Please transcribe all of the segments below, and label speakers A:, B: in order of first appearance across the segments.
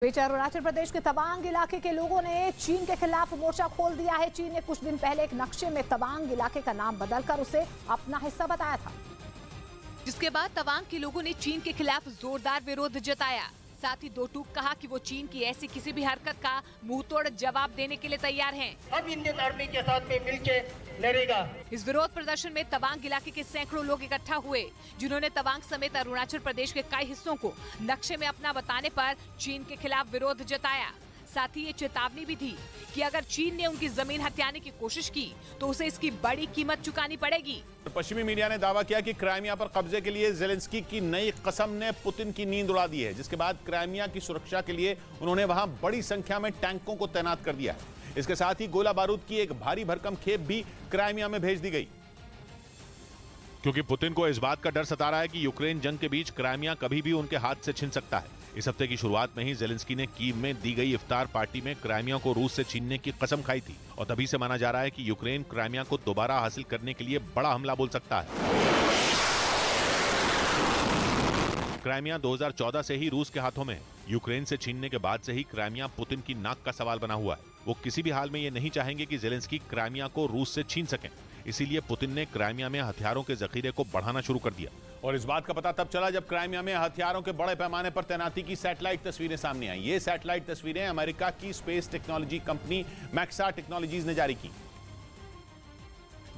A: बीच अरुणाचल प्रदेश के तवांग इलाके के लोगों ने चीन के खिलाफ मोर्चा खोल दिया है। चीन ने कुछ दिन पहले एक नक्शे में तवांग इलाके का नाम बदलकर उसे अपना हिस्सा बताया था,
B: जिसके बाद तवांग के लोगों ने चीन के खिलाफ जोरदार विरोध जताया। साथ ही दो टूक कहा कि वो चीन की ऐसी किसी भी हरकत का मुंहतोड़ जवाब देने के लिए तैयार हैं।
C: अब इंडियन आर्मी के साथ में मिलकर लड़ेगा।
B: इस विरोध प्रदर्शन में तवांग इलाके के सैकड़ों लोग इकट्ठा हुए, जिन्होंने तवांग समेत अरुणाचल प्रदेश के कई हिस्सों को नक्शे में अपना बताने पर चीन के खिलाफ विरोध जताया। साथ ही ये चेतावनी भी दी कि अगर चीन ने उनकी जमीन हथियाने की कोशिश की तो उसे इसकी बड़ी कीमत चुकानी पड़ेगी।
D: पश्चिमी मीडिया ने दावा किया कि क्राइमिया पर कब्जे के लिए ज़ेलेंस्की की नई कसम ने पुतिन की नींद उड़ा दी है, जिसके बाद क्राइमिया की सुरक्षा के लिए उन्होंने वहां बड़ी संख्या में टैंकों को तैनात कर दिया है। इसके साथ ही गोला बारूद की एक भारी भरकम खेप भी क्राइमिया में भेज दी गई, क्योंकि पुतिन को इस बात का डर सता रहा है कि यूक्रेन जंग के बीच क्राइमिया कभी भी उनके हाथ से छिन सकता है। इस हफ्ते की शुरुआत में ही ज़ेलेंस्की ने कीव में दी गई इफ्तार पार्टी में क्राइमिया को रूस से छीनने की कसम खाई थी और तभी से माना जा रहा है कि यूक्रेन क्राइमिया को दोबारा हासिल करने के लिए बड़ा हमला बोल सकता है। क्राइमिया 2014 से ही रूस के हाथों में है। यूक्रेन से छीनने के बाद से ही क्राइमिया पुतिन की नाक का सवाल बना हुआ है। वो किसी भी हाल में ये नहीं चाहेंगे कि ज़ेलेंस्की क्राइमिया को रूस से छीन सकें। इसीलिए पुतिन ने क्राइमिया में हथियारों के जखीरे को बढ़ाना शुरू कर दिया। और इस बात का पता तब चला जब क्राइमिया में हथियारों के बड़े पैमाने पर तैनाती की सैटेलाइट तस्वीरें सामने आई। ये सैटेलाइट तस्वीरें अमेरिका की स्पेस टेक्नोलॉजी कंपनी मैक्सा टेक्नोलॉजीज ने जारी की,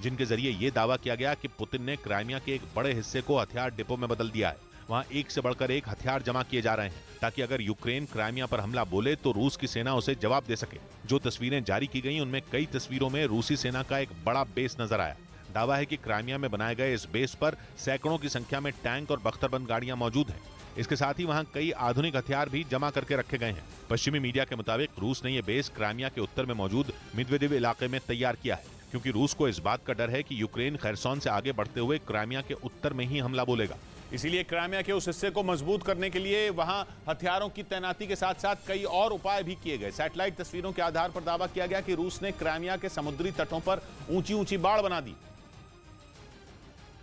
D: जिनके जरिए यह दावा किया गया कि पुतिन ने क्राइमिया के एक बड़े हिस्से को हथियार डिपो में बदल दिया है। वहां एक से बढ़कर एक हथियार जमा किए जा रहे हैं ताकि अगर यूक्रेन क्राइमिया पर हमला बोले तो रूस की सेना उसे जवाब दे सके। जो तस्वीरें जारी की गई उनमें कई तस्वीरों में रूसी सेना का एक बड़ा बेस नजर आया। दावा है कि क्राइमिया में बनाए गए इस बेस पर सैकड़ों की संख्या में टैंक और बख्तरबंद गाड़ियां मौजूद हैं। इसके साथ ही वहां कई आधुनिक हथियार भी जमा करके रखे गए हैं। पश्चिमी मीडिया के मुताबिक रूस ने यह बेस क्राइमिया के उत्तर में मौजूद मिदवेदेव इलाके में तैयार किया है, क्योंकि रूस को इस बात का डर है कि यूक्रेन खैरसोन से आगे बढ़ते हुए क्राइमिया के उत्तर में ही हमला बोलेगा। इसीलिए क्राइमिया के उस हिस्से को मजबूत करने के लिए वहां हथियारों की तैनाती के साथ साथ कई और उपाय भी किए गए। सैटेलाइट तस्वीरों के आधार पर दावा किया गया कि रूस ने क्राइमिया के समुद्री तटों पर ऊंची ऊंची बाड़ बना दी।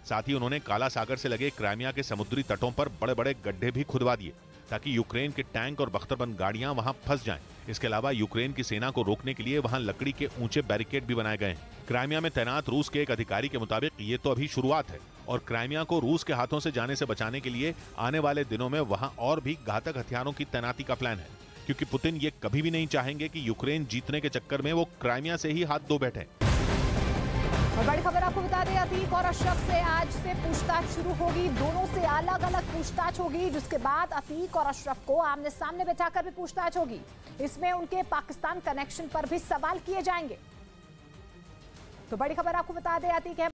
D: साथ ही उन्होंने काला सागर से लगे क्राइमिया के समुद्री तटों पर बड़े बड़े गड्ढे भी खुदवा दिए ताकि यूक्रेन के टैंक और बख्तरबंद गाड़ियां वहां फंस जाएं। इसके अलावा यूक्रेन की सेना को रोकने के लिए वहां लकड़ी के ऊंचे बैरिकेड भी बनाए गए हैं। क्राइमिया में तैनात रूस के एक अधिकारी के मुताबिक ये तो अभी शुरुआत है और क्राइमिया को रूस के हाथों से जाने से बचाने के लिए आने वाले दिनों में वहां और भी घातक हथियारों की तैनाती का प्लान है, क्योंकि पुतिन ये कभी भी नहीं चाहेंगे कि यूक्रेन जीतने के चक्कर में वो क्राइमिया से ही हाथ धो बैठे।
A: और बड़ी खबर आपको बता दें, अतीक और अशरफ से आज से पूछताछ शुरू होगी। दोनों से अलग अलग पूछताछ होगी, जिसके बाद अतीक और अशरफ को आमने सामने बैठाकर भी पूछताछ होगी। इसमें उनके पाकिस्तान कनेक्शन पर भी सवाल किए जाएंगे। तो बड़ी खबर आपको बता दें, अतीक है